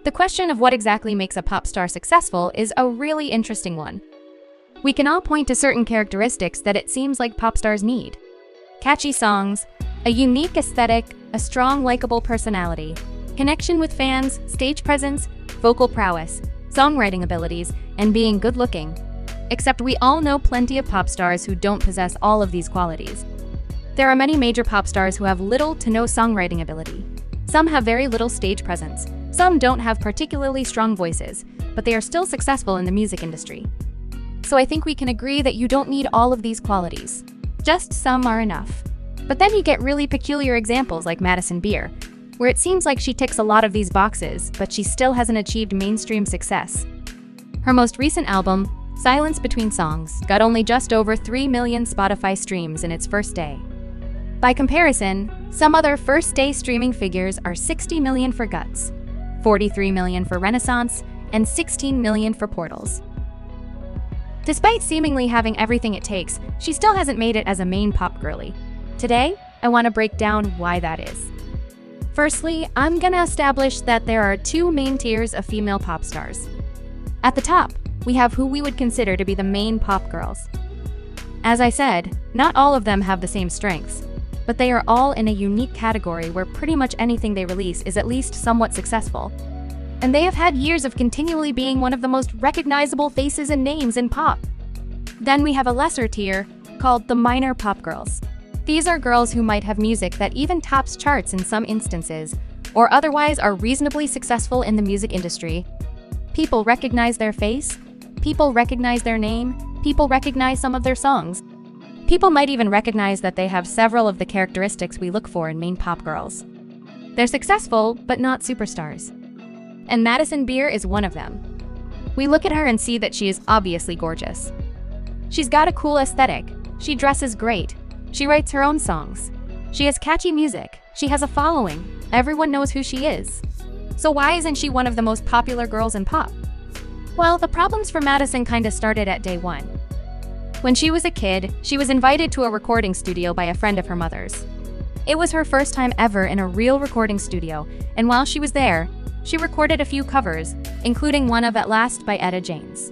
The question of what exactly makes a pop star successful is a really interesting one. We can all point to certain characteristics that it seems like pop stars need. Catchy songs, a unique aesthetic, a strong, likable personality, connection with fans, stage presence, vocal prowess, songwriting abilities, and being good-looking. Except we all know plenty of pop stars who don't possess all of these qualities. There are many major pop stars who have little to no songwriting ability. Some have very little stage presence. Some don't have particularly strong voices, but they are still successful in the music industry. So I think we can agree that you don't need all of these qualities. Just some are enough. But then you get really peculiar examples like Madison Beer, where it seems like she ticks a lot of these boxes, but she still hasn't achieved mainstream success. Her most recent album, Silence Between Songs, got only just over 3 million Spotify streams in its first day. By comparison, some other first-day streaming figures are 60 million for Guts, 43 million for Renaissance, and 16 million for Portals. Despite seemingly having everything it takes, she still hasn't made it as a main pop girlie. Today, I want to break down why that is. Firstly, I'm gonna establish that there are two main tiers of female pop stars. At the top, we have who we would consider to be the main pop girls. As I said, not all of them have the same strengths, but they are all in a unique category where pretty much anything they release is at least somewhat successful. And they have had years of continually being one of the most recognizable faces and names in pop. Then we have a lesser tier called the minor pop girls. These are girls who might have music that even tops charts in some instances, or otherwise are reasonably successful in the music industry. People recognize their face, people recognize their name, people recognize some of their songs. People might even recognize that they have several of the characteristics we look for in main pop girls. They're successful, but not superstars. And Madison Beer is one of them. We look at her and see that she is obviously gorgeous. She's got a cool aesthetic, she dresses great, she writes her own songs, she has catchy music, she has a following, everyone knows who she is. So why isn't she one of the most popular girls in pop? Well, the problems for Madison kinda started at day one. When she was a kid, she was invited to a recording studio by a friend of her mother's. It was her first time ever in a real recording studio, and while she was there, she recorded a few covers, including one of At Last by Etta James.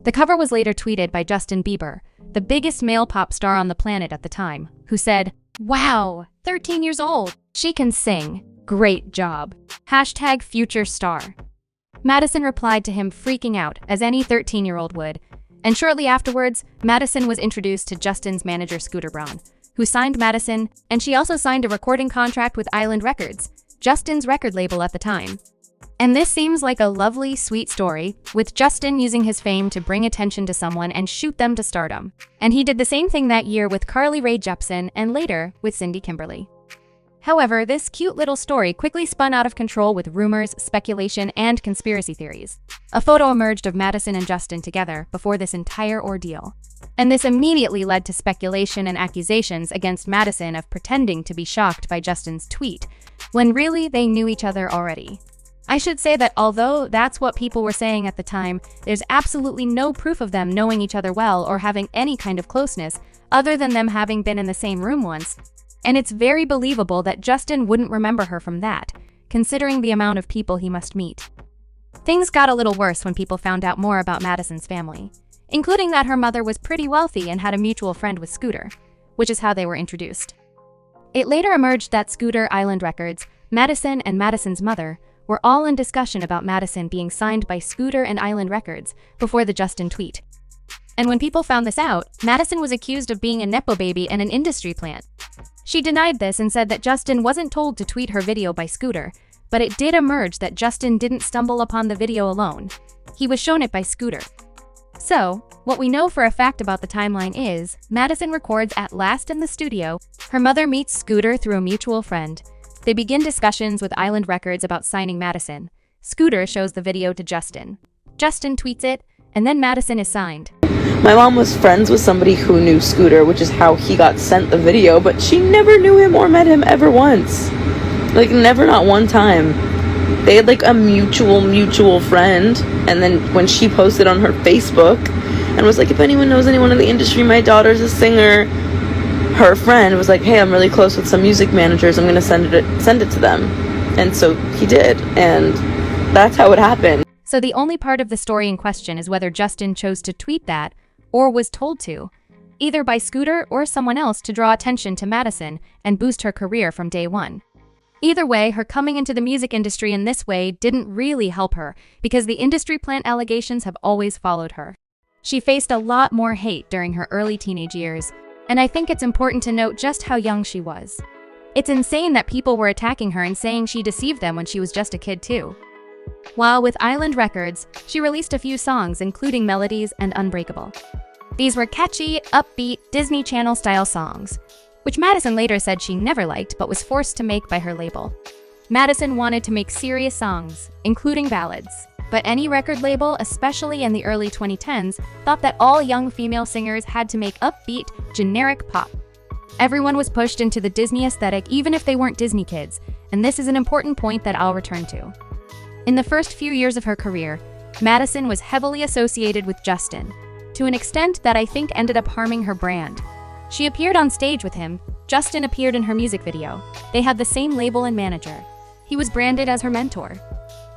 The cover was later tweeted by Justin Bieber, the biggest male pop star on the planet at the time, who said, "Wow, 13 years old, she can sing. Great job. #future star." Madison replied to him freaking out, as any 13-year-old would, and shortly afterwards, Madison was introduced to Justin's manager Scooter Braun, who signed Madison, and she also signed a recording contract with Island Records, Justin's record label at the time. And this seems like a lovely, sweet story, with Justin using his fame to bring attention to someone and shoot them to stardom. And he did the same thing that year with Carly Rae Jepsen and later with Cindy Kimberly. However, this cute little story quickly spun out of control with rumors, speculation, and conspiracy theories. A photo emerged of Madison and Justin together before this entire ordeal. And this immediately led to speculation and accusations against Madison of pretending to be shocked by Justin's tweet, when really they knew each other already. I should say that although that's what people were saying at the time, there's absolutely no proof of them knowing each other well or having any kind of closeness, other than them having been in the same room once. And it's very believable that Justin wouldn't remember her from that, considering the amount of people he must meet. Things got a little worse when people found out more about Madison's family, including that her mother was pretty wealthy and had a mutual friend with Scooter, which is how they were introduced. It later emerged that Scooter, Island Records, Madison, and Madison's mother were all in discussion about Madison being signed by Scooter and Island Records before the Justin tweet. And when people found this out, Madison was accused of being a nepo baby and an industry plant. She denied this and said that Justin wasn't told to tweet her video by Scooter, but it did emerge that Justin didn't stumble upon the video alone. He was shown it by Scooter. So, what we know for a fact about the timeline is, Madison records At Last in the studio, her mother meets Scooter through a mutual friend. They begin discussions with Island Records about signing Madison. Scooter shows the video to Justin. Justin tweets it, and then Madison is signed. My mom was friends with somebody who knew Scooter, which is how he got sent the video, but she never knew him or met him ever once. Like, never, not one time. They had like a mutual friend, and then when she posted on her Facebook and was like, if anyone knows anyone in the industry, my daughter's a singer, her friend was like, hey, I'm really close with some music managers, I'm gonna send it to them. And so he did, and That's how it happened. So the only part of the story in question is whether Justin chose to tweet that or was told to, either by Scooter or someone else to draw attention to Madison and boost her career from day one. Either way, her coming into the music industry in this way didn't really help her because the industry plant allegations have always followed her. She faced a lot more hate during her early teenage years, and I think it's important to note just how young she was. It's insane that people were attacking her and saying she deceived them when she was just a kid too. While with Island Records, she released a few songs including Melodies and Unbreakable. These were catchy, upbeat, Disney Channel-style songs, which Madison later said she never liked but was forced to make by her label. Madison wanted to make serious songs, including ballads, but any record label, especially in the early 2010s, thought that all young female singers had to make upbeat, generic pop. Everyone was pushed into the Disney aesthetic even if they weren't Disney kids, and this is an important point that I'll return to. In the first few years of her career, Madison was heavily associated with Justin, to an extent that I think ended up harming her brand. She appeared on stage with him, Justin appeared in her music video. They had the same label and manager. He was branded as her mentor.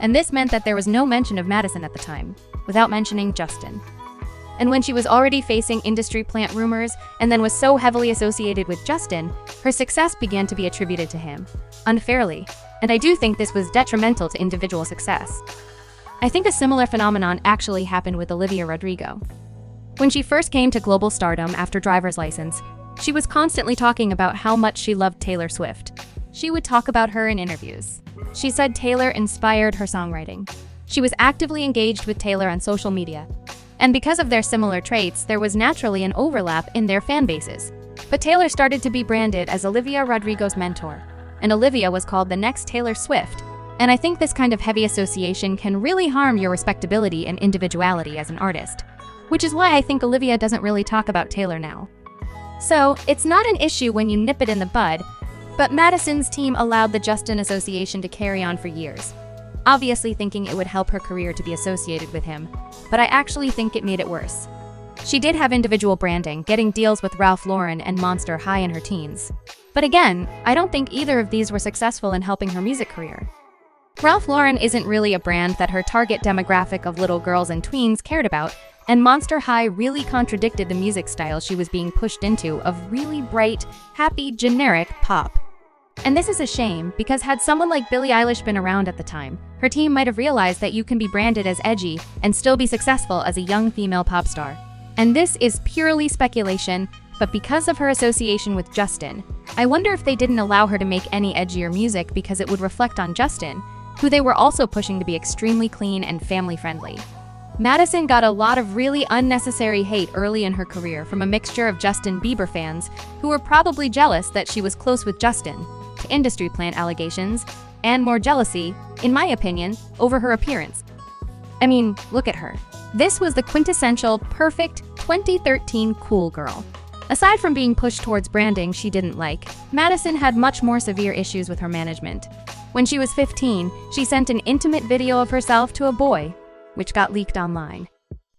And this meant that there was no mention of Madison at the time, without mentioning Justin. And when she was already facing industry plant rumors and then was so heavily associated with Justin, her success began to be attributed to him, unfairly. And I do think this was detrimental to individual success. I think a similar phenomenon actually happened with Olivia Rodrigo. When she first came to global stardom after Driver's License, she was constantly talking about how much she loved Taylor Swift. She would talk about her in interviews. She said Taylor inspired her songwriting. She was actively engaged with Taylor on social media. And because of their similar traits, there was naturally an overlap in their fan bases. But Taylor started to be branded as Olivia Rodrigo's mentor, and Olivia was called the next Taylor Swift. And I think this kind of heavy association can really harm your respectability and individuality as an artist, which is why I think Olivia doesn't really talk about Taylor now. So, it's not an issue when you nip it in the bud, but Madison's team allowed the Justin association to carry on for years, obviously thinking it would help her career to be associated with him, but I actually think it made it worse. She did have individual branding, getting deals with Ralph Lauren and Monster High in her teens. But again, I don't think either of these were successful in helping her music career. Ralph Lauren isn't really a brand that her target demographic of little girls and tweens cared about, and Monster High really contradicted the music style she was being pushed into of really bright, happy, generic pop. And this is a shame, because had someone like Billie Eilish been around at the time, her team might have realized that you can be branded as edgy and still be successful as a young female pop star. And this is purely speculation, but because of her association with Justin, I wonder if they didn't allow her to make any edgier music because it would reflect on Justin, who they were also pushing to be extremely clean and family-friendly. Madison got a lot of really unnecessary hate early in her career from a mixture of Justin Bieber fans who were probably jealous that she was close with Justin, to industry plant allegations, and more jealousy, in my opinion, over her appearance. I mean, look at her. This was the quintessential, perfect 2013 cool girl. Aside from being pushed towards branding she didn't like, Madison had much more severe issues with her management. When she was 15, she sent an intimate video of herself to a boy, which got leaked online.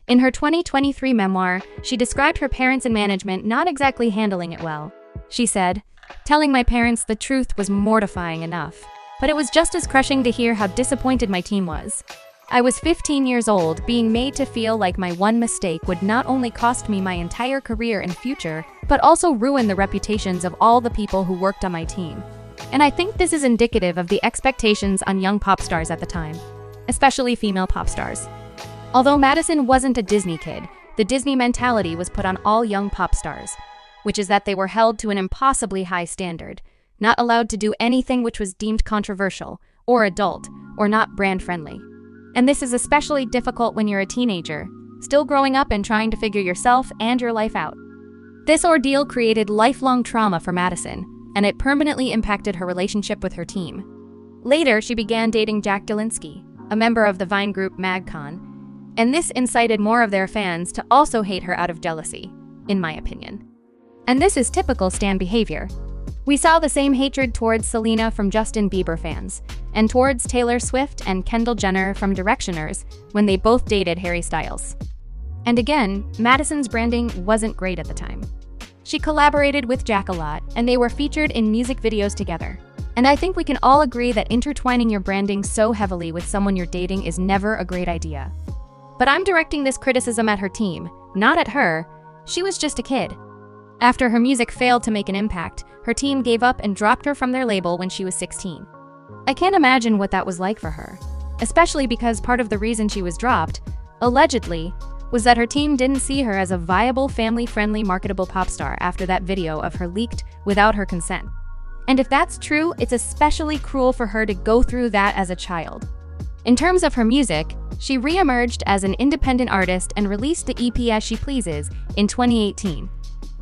In her 2023 memoir, she described her parents and management not exactly handling it well. She said, "Telling my parents the truth was mortifying enough, but it was just as crushing to hear how disappointed my team was. I was 15 years old, being made to feel like my one mistake would not only cost me my entire career and future, but also ruin the reputations of all the people who worked on my team." And I think this is indicative of the expectations on young pop stars at the time, especially female pop stars. Although Madison wasn't a Disney kid, the Disney mentality was put on all young pop stars, which is that they were held to an impossibly high standard, not allowed to do anything which was deemed controversial, or adult, or not brand-friendly. And this is especially difficult when you're a teenager, still growing up and trying to figure yourself and your life out. This ordeal created lifelong trauma for Madison, and it permanently impacted her relationship with her team. Later, she began dating Jack Dolinsky, a member of the Vine group MagCon, and this incited more of their fans to also hate her out of jealousy, in my opinion. And this is typical stan behavior. We saw the same hatred towards Selena from Justin Bieber fans, and towards Taylor Swift and Kendall Jenner from Directioners when they both dated Harry Styles. And again, Madison's branding wasn't great at the time. She collaborated with Jack a lot, and they were featured in music videos together. And I think we can all agree that intertwining your branding so heavily with someone you're dating is never a great idea. But I'm directing this criticism at her team, not at her. She was just a kid. After her music failed to make an impact, her team gave up and dropped her from their label when she was 16. I can't imagine what that was like for her, especially because part of the reason she was dropped, allegedly, was that her team didn't see her as a viable, family-friendly, marketable pop star after that video of her leaked without her consent. And if that's true, it's especially cruel for her to go through that as a child. In terms of her music, she re-emerged as an independent artist and released the EP As She Pleases in 2018.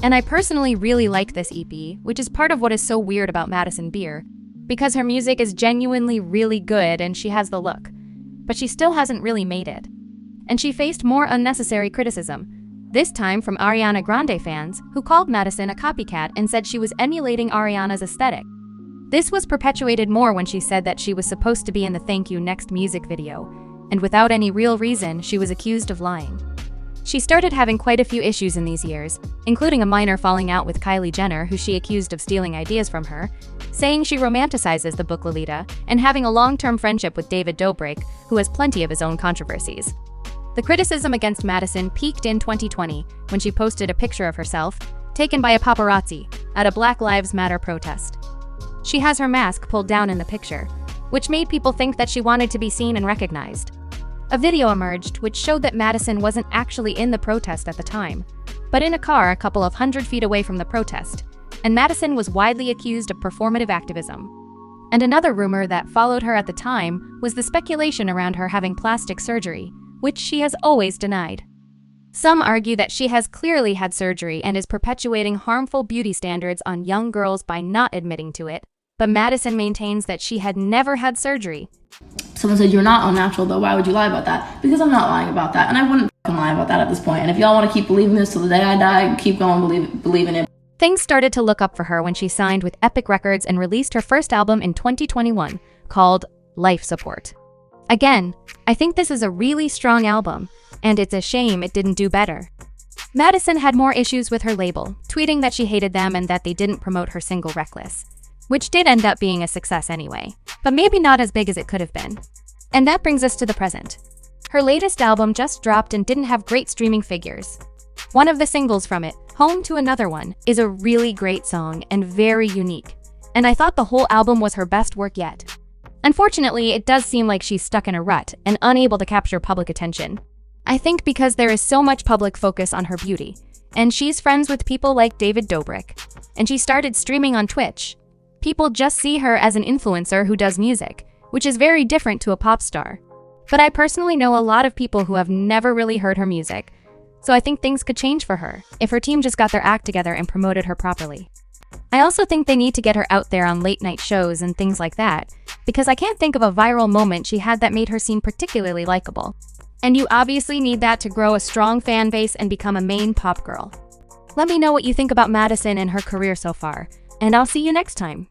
And I personally really like this EP, which is part of what is so weird about Madison Beer, because her music is genuinely really good and she has the look. But she still hasn't really made it. And she faced more unnecessary criticism, this time from Ariana Grande fans, who called Madison a copycat and said she was emulating Ariana's aesthetic. This was perpetuated more when she said that she was supposed to be in the Thank You Next music video, and without any real reason, she was accused of lying. She started having quite a few issues in these years, including a minor falling out with Kylie Jenner, who she accused of stealing ideas from her, saying she romanticizes the book Lolita, and having a long-term friendship with David Dobrik, who has plenty of his own controversies. The criticism against Madison peaked in 2020 when she posted a picture of herself, taken by a paparazzi, at a Black Lives Matter protest. She has her mask pulled down in the picture, which made people think that she wanted to be seen and recognized. A video emerged which showed that Madison wasn't actually in the protest at the time, but in a car a couple of hundred feet away from the protest, and Madison was widely accused of performative activism. And another rumor that followed her at the time was the speculation around her having plastic surgery, which she has always denied. Some argue that she has clearly had surgery and is perpetuating harmful beauty standards on young girls by not admitting to it, but Madison maintains that she had never had surgery. Someone said, "You're not unnatural though, why would you lie about that?" Because I'm not lying about that, and I wouldn't lie about that at this point. And if y'all want to keep believing this till the day I die, keep going believing it. Things started to look up for her when she signed with Epic Records and released her first album in 2021, called Life Support. Again, I think this is a really strong album, and it's a shame it didn't do better. Madison had more issues with her label, tweeting that she hated them and that they didn't promote her single Reckless, which did end up being a success anyway, but maybe not as big as it could have been. And that brings us to the present. Her latest album just dropped and didn't have great streaming figures. One of the singles from it, Home to Another One, is a really great song and very unique, and I thought the whole album was her best work yet. Unfortunately, it does seem like she's stuck in a rut and unable to capture public attention. I think because there is so much public focus on her beauty, and she's friends with people like David Dobrik, and she started streaming on Twitch. People just see her as an influencer who does music, which is very different to a pop star. But I personally know a lot of people who have never really heard her music, so I think things could change for her if her team just got their act together and promoted her properly. I also think they need to get her out there on late-night shows and things like that, because I can't think of a viral moment she had that made her seem particularly likable. And you obviously need that to grow a strong fan base and become a main pop girl. Let me know what you think about Madison and her career so far, and I'll see you next time.